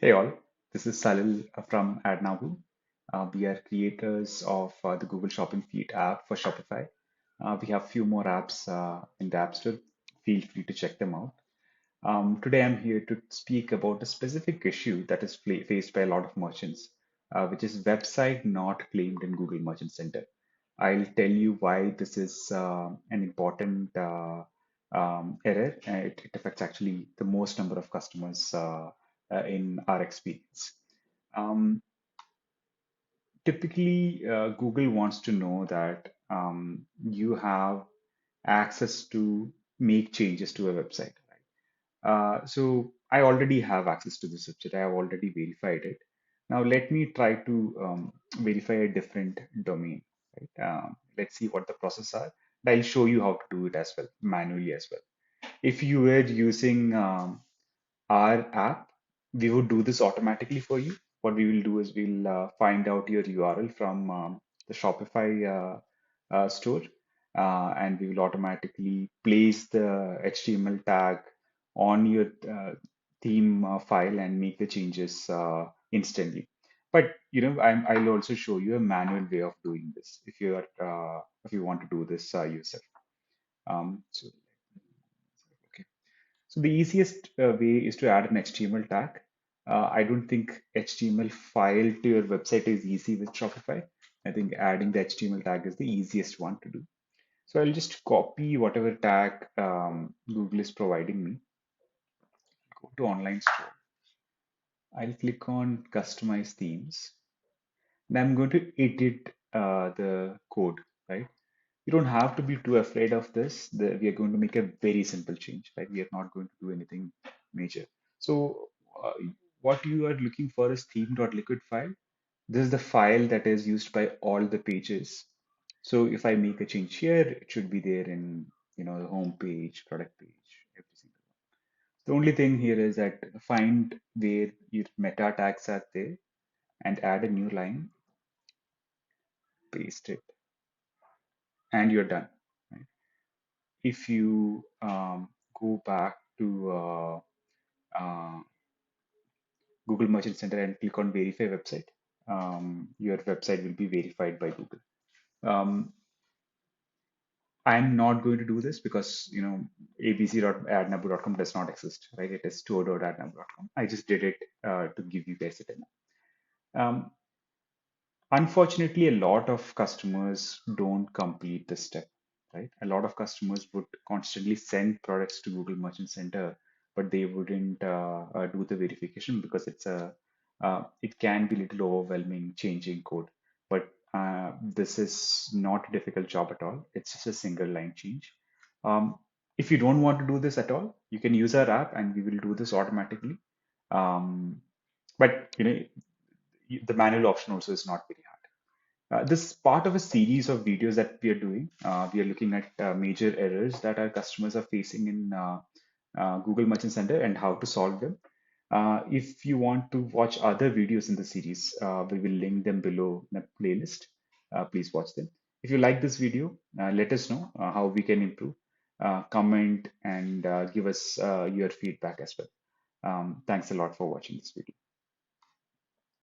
Hey all, this is Salil from AdNabu. We are creators of the Google Shopping Feed app for Shopify. We have few more apps in the App Store. Feel free to check them out. Today I'm here to speak about a specific issue that is faced by a lot of merchants, which is website not claimed in Google Merchant Center. I'll tell you why this is an important error. It affects actually the most number of customers in our experience. Um, Typically, Google wants to know that you have access to make changes to a website. So I already have access to this website. I have already verified it. Now let me try to verify a different domain. Right? Let's see what the process are. I'll show you how to do it as well, manually as well. If you were using our app, we would do this automatically for you. What we will do is we'll find out your URL from the Shopify store, and we will automatically place the HTML tag on your theme file and make the changes instantly. But I'll also show you a manual way of doing this if you want to do this yourself. So okay. So the easiest way is to add an HTML tag. I don't think HTML file to your website is easy with Shopify. I think adding the HTML tag is the easiest one to do. So I'll just copy whatever tag Google is providing me. Go to online store. I'll click on customize themes. And I'm going to edit the code, right? You don't have to be too afraid of this. We are going to make a very simple change, right? We are not going to do anything major. So what you are looking for is theme.liquid file. This is the file that is used by all the pages. So if I make a change here, it should be there in the home page, product page, every single one. The only thing here is that find where your meta tags are there and add a new line, paste it, and you're done. Right? If you go back to uh, Google Merchant Center and click on Verify website, your website will be verified by Google. Um, I'm not going to do this because abc.adnabu.com does not exist, right? It is store.adnabu.com. I just did it to give you guys a demo. Um, Unfortunately, a lot of customers don't complete this step, right? A lot of customers would constantly send products to Google Merchant Center, but they wouldn't do the verification because it can be a little overwhelming changing code. But this is not a difficult job at all. It's just a single line change. Um, if you don't want to do this at all, you can use our app and we will do this automatically. Um, but the manual option also is not very hard. This is part of a series of videos that we are doing. We are looking at major errors that our customers are facing in Google Merchant Center and how to solve them. If you want to watch other videos in the series, we will link them below in a playlist. Please watch them. If you like this video, let us know how we can improve. Comment and give us your feedback as well. Thanks a lot for watching this video.